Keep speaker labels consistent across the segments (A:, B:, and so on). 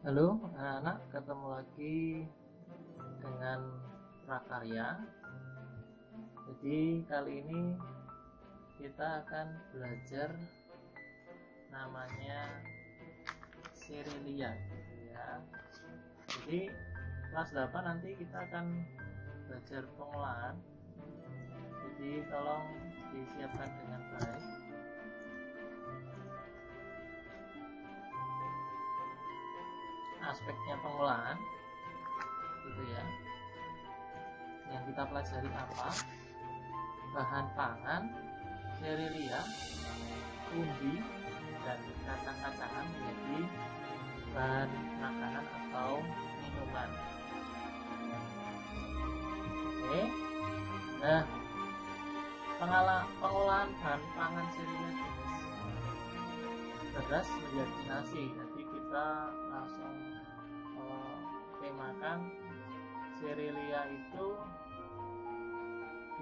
A: Halo anak-anak, ketemu lagi dengan prakarya. Jadi kali ini kita akan belajar namanya Sirilia gitu ya. Jadi kelas 8 nanti kita akan belajar pengolahan. Jadi tolong disiapkan dengan baik. Aspeknya pengolahan gitu ya. Yang kita pelajari apa? Bahan pangan, Sirilia, umbi, dan kacang-kacangan menjadi bahan makanan atau minuman. Oke. Nah, pengolahan bahan pangan Sirilia jenis beras menjadi nasi. Jadi kita langsung temakan Sirilia itu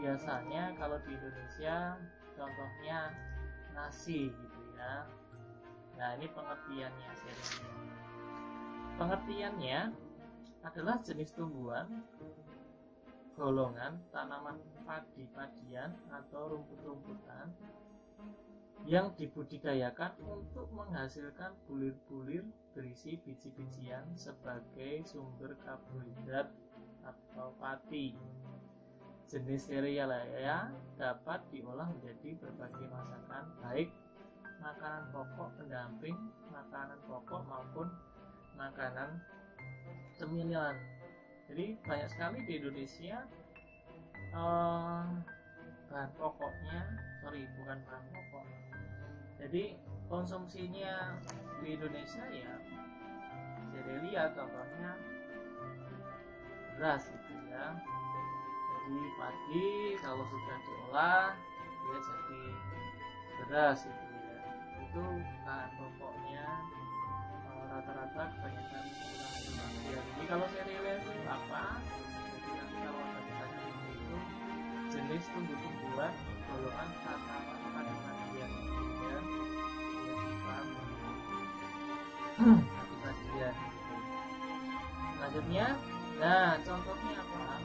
A: biasanya kalau di Indonesia contohnya nasi gitu ya. Nah, ini pengertiannya Sirilia. Pengertiannya adalah jenis tumbuhan, golongan tanaman padi-padian atau rumput-rumputan yang dibudidayakan untuk menghasilkan bulir-bulir berisi biji-bijian sebagai sumber karbohidrat atau pati. Jenis Sirilia dapat diolah menjadi berbagai masakan, baik makanan pokok pendamping, makanan pokok maupun makanan cemilan. Jadi banyak sekali di Indonesia bahan pokoknya, bukan bahan pokok. Jadi konsumsinya di Indonesia ya Sirilia, contohnya beras gitu ya. Jadi padi kalau sudah diolah dia jadi beras gitu ya. Itu bahan pokoknya rata-rata kebanyakan menggunakan dia. Jadi kalau Sirilia itu apa? Jadi nanti kalau kita itu jenis tumbuh-tumbuhan golongan tanaman padi-padian ya. Padi-padian. Selanjutnya, nah contohnya apa?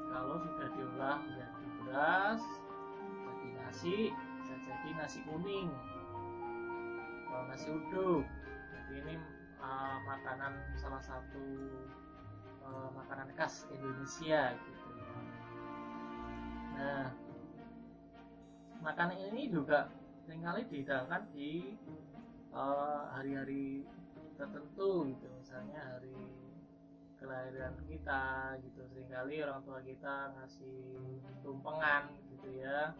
A: Kalau sudah diolah menjadi beras, jadi nasi, bisa jadi nasi kuning, kalau nasi uduk. Jadi ini makanan salah satu makanan khas Indonesia gitu. Nah, makanan ini juga seringkali dihidangkan di hari-hari tertentu gitu, misalnya hari kelahiran kita gitu, seringkali orang tua kita ngasih tumpengan gitu ya.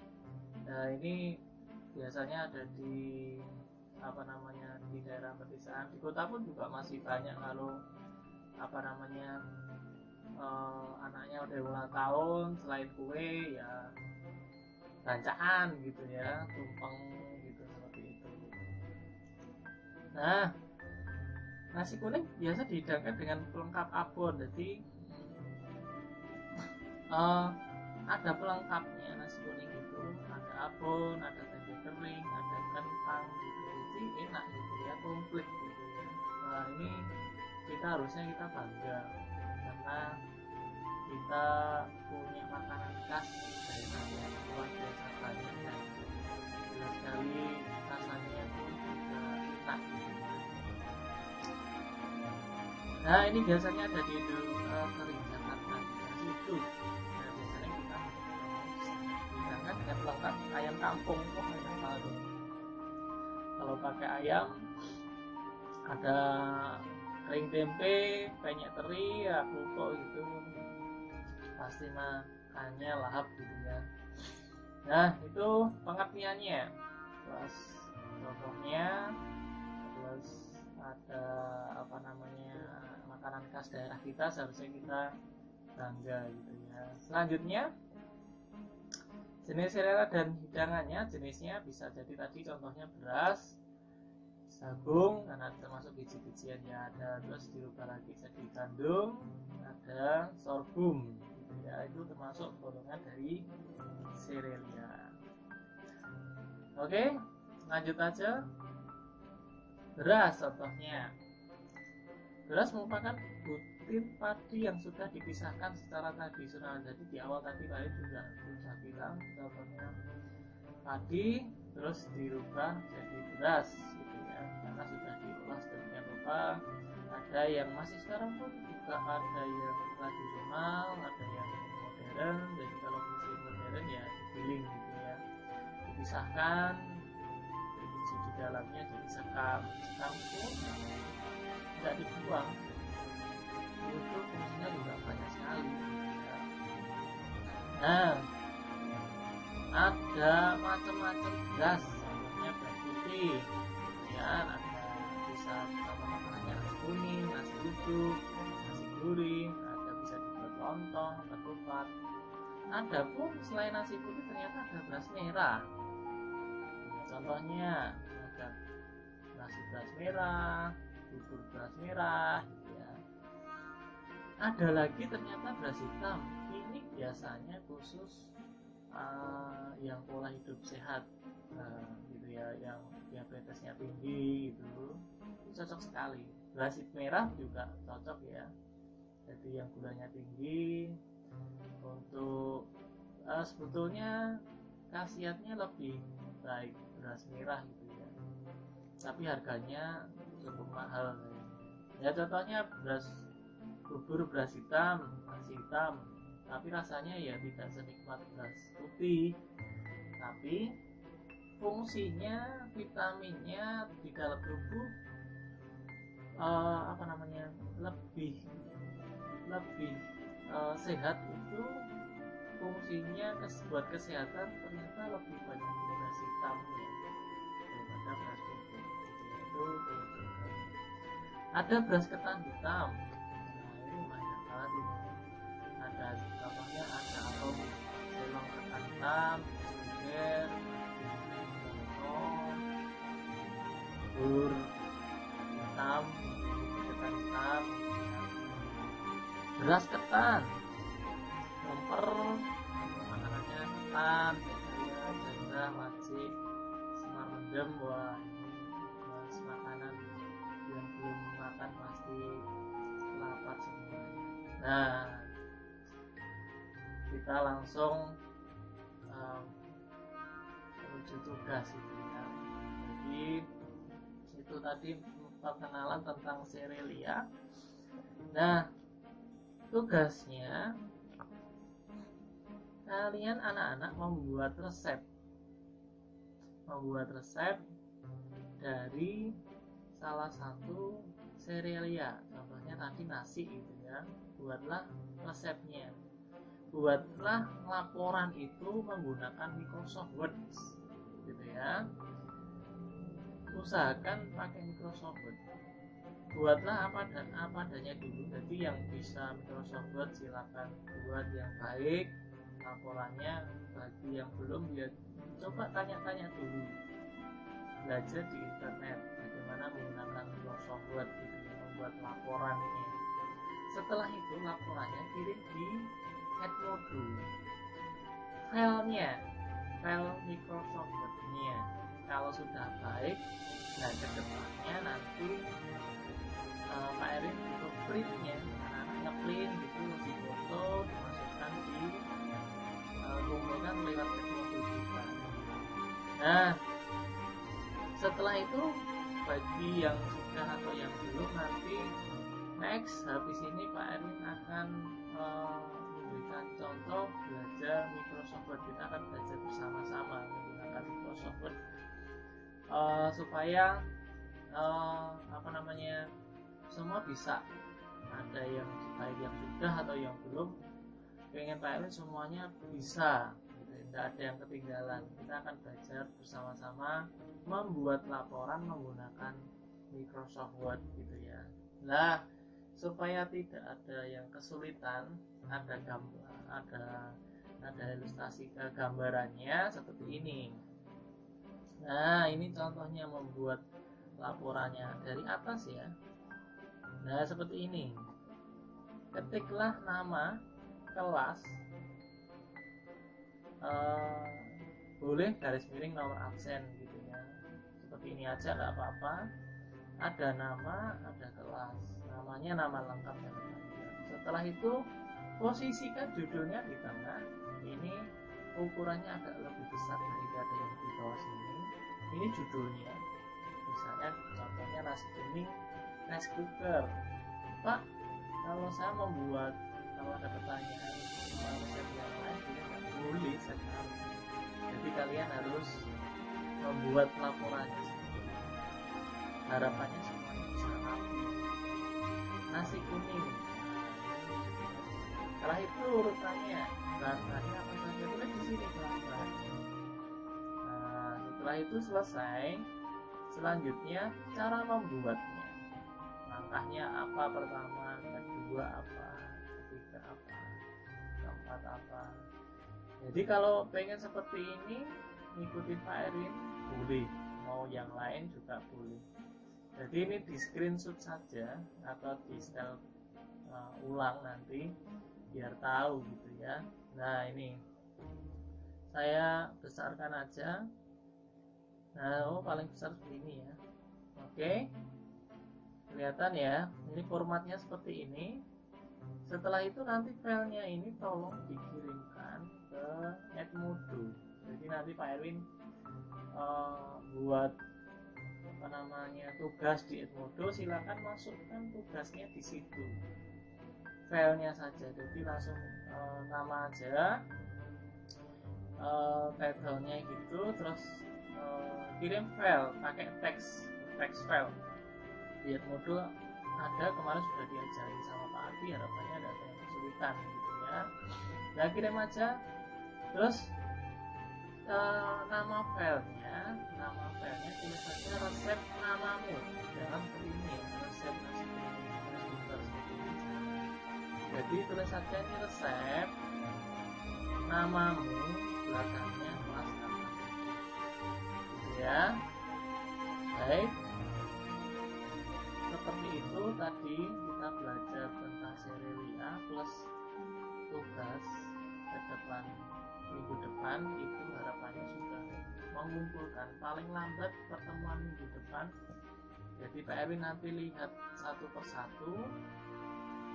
A: Nah, ini biasanya ada di di daerah pedesaan. Di kota pun juga masih banyak kalau anaknya udah ulang tahun, selain kue ya bancaan gitu ya, tumpeng gitu, seperti itu. Nah, nasi kuning biasa dihidangkan dengan pelengkap abon. Jadi ada pelengkapnya nasi kuning itu, ada abon, ada tempe kering, ada kentang gitu. Jadi enak gitu ya, komplit gitu ya. Nah, ini harusnya kita bangga karena kita punya makanan khas daerah yang luar biasa banyak ya. Jelas sekali rasanya pun juga enak gitu. Nah, ini biasanya ada di sering Jakarta di situ. Nah, biasanya kita dengan pelengkap ayam kampung. Enak banget. Kalau pakai ayam ada kering tempe, penyet teri, ya kerupuk gitu, pasti makannya lahap gitu ya. Nah, itu pengertiannya. Terus contohnya, terus ada makanan khas daerah kita, seharusnya kita bangga gitu ya. Selanjutnya, jenis Sirilia dan hidangannya, jenisnya bisa jadi tadi contohnya beras, jagung, karena termasuk biji-bijian ya ada, terus dirubah lagi jadi gandum, ada sorghum gitu ya, itu termasuk golongan dari Sirilia. Oke, lanjut aja. Beras contohnya. Beras merupakan butir padi yang sudah dipisahkan secara tradisional. Jadi di awal tadi Pak juga sudah bilang contohnya padi terus dirubah jadi beras gitu ya, karena sudah diolah sedemikian rupa. Ada yang masih sekarang pun juga ada yang tradisional, ada yang modern. Jadi kalau musim modern ya digiling gitu ya, dipisahkan, biji di dalamnya jadi sekam. Sekam itu tidak dibuang, itu fungsinya juga banyak sekali ya. Nah, ada macam-macam beras, contohnya beras putih ya, ada bisa contohnya nasi kuning, nasi uduk, nasi gurih, ada bisa dibuat lontong, ketupat. Ada pun selain nasi putih ternyata ada beras merah ya, contohnya ada nasi beras merah, bubur beras merah gitu ya. Ada lagi ternyata beras hitam, ini biasanya khusus yang pola hidup sehat gitu ya, yang diabetesnya tinggi gitu, cocok sekali. Beras merah juga cocok ya, jadi yang gulanya tinggi. Untuk sebetulnya khasiatnya lebih baik beras merah gitu ya, tapi harganya cukup mahal ya. Contohnya beras bubur beras hitam, nasi hitam, tapi rasanya ya tidak senikmat beras putih, tapi fungsinya, vitaminnya di dalam tubuh lebih sehat. Itu fungsinya buat kesehatan ternyata lebih banyak di beras hitamnya daripada beras putih. Itu ada beras ketan hitam. Nah, ini banyak banget ini. Ada contohnya ada apel selong ketan hitam, sugar, bubur hitam, ketan hitam, beras ketan, lemper, makanannya ketan, janda, wajib, semar mendem. Wah, ini makanan yang belum makan pasti lapar semuanya. Nah, kita langsung menuju tugas itu ya. Jadi itu tadi perkenalan tentang serelia. Nah, tugasnya kalian anak-anak membuat resep dari salah satu serelia. Contohnya tadi nasi gitu ya. Buatlah resepnya, buatlah laporan itu menggunakan Microsoft Word gitu ya. Usahakan pakai Microsoft Word. Buatlah apa adanya dulu. Jadi yang bisa Microsoft Word silakan buat yang baik laporannya. Bagi yang belum, ya coba tanya-tanya dulu, belajar di internet bagaimana menggunakan Microsoft Word gitu ya, membuat laporannya. Setelah itu laporannya kirim di Edmodo, file Microsoft Word-nya. Kalau sudah baik, nah kedepannya nanti Pak Erin butuh printnya, anak-anak ngeprint gitu, di foto, dimasukkan di kumpulkan lewat Edmodo juga. Nah, setelah itu bagi yang sudah atau yang belum, nanti next habis ini Pak Erwin akan memberikan contoh belajar Microsoft Word. Kita akan belajar bersama-sama menggunakan Microsoft Word supaya semua bisa. Ada yang baik yang sudah atau yang belum, pengen Pak Erwin semuanya bisa gitu. Tidak ada yang ketinggalan. Kita akan belajar bersama-sama membuat laporan menggunakan Microsoft Word gitu ya. Nah, supaya tidak ada yang kesulitan, ada gambar, ada ilustrasi gambarannya seperti ini. Nah, ini contohnya membuat laporannya dari atas ya. Nah, seperti ini. Ketiklah nama kelas, boleh garis miring nomor absen gitu ya. Seperti ini aja nggak apa-apa. Ada nama, ada kelas. namanya nama lengkap dan panggilan. Setelah itu posisikan judulnya di tengah. Ini ukurannya agak lebih besar daripada yang di bawah sini. Ini judulnya, misalnya contohnya nasi kuning rice cooker. Pak, kalau saya membuat, kalau ada pertanyaan resep yang lain tidak boleh sekali. Jadi kalian harus membuat laporannya seperti ini. Harapannya semuanya bisa rapi. Nasi kuning. Setelah itu urutannya, bahan-bahannya apa saja, tulis di sini bahan-bahan. Nah, setelah itu selesai. Selanjutnya cara membuatnya. Langkahnya apa, pertama, kedua apa, ketiga apa, keempat apa. Jadi kalau pengen seperti ini, ngikutin Pak Erwin boleh, mau yang lain juga boleh. Jadi ini di screenshot saja atau di setel ulang nanti biar tahu gitu ya. Nah ini saya besarkan aja. Nah paling besar seperti ini ya. Oke, kelihatan ya, ini formatnya seperti ini. Setelah itu nanti filenya ini tolong dikirimkan ke Edmodo. Jadi nanti Pak Erwin buat apa namanya tugas di Edmodo, silakan masukkan tugasnya di situ, filenya saja. Jadi langsung nama aja, title-nya gitu, terus kirim file pakai teks file. Di Edmodo ada, kemarin sudah diajari sama Pak Adi, harapannya ada yang kesulitan gitu ya. Nah kirim aja, terus nama filenya tulis saja resep namamu, jangan seperti ini ya, resep nasi kuning seperti ini. Jadi tulis saja ini resep namamu, belakangnya kelas apa gitu ya. Baik, seperti itu tadi kita belajar tentang Serelia plus tugas ke depan, minggu depan itu harapannya sudah mengumpulkan paling lambat pertemuan minggu depan. Jadi Pak Erwin nanti lihat satu persatu,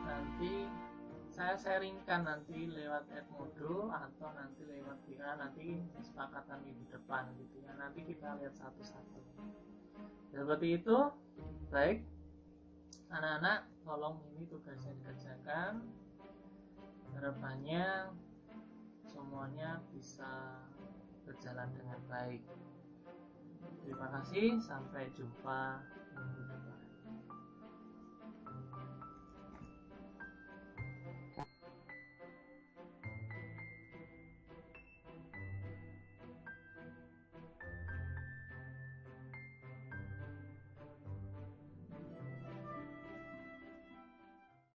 A: nanti saya sharingkan nanti lewat Edmodo atau nanti lewat WA, nanti kesepakatan minggu depan gitu ya. Nanti kita lihat satu-satu. Seperti itu. Baik, anak-anak, tolong ini tugasnya dikerjakan. Harapannya semuanya bisa berjalan dengan baik. Terima kasih, sampai jumpa minggu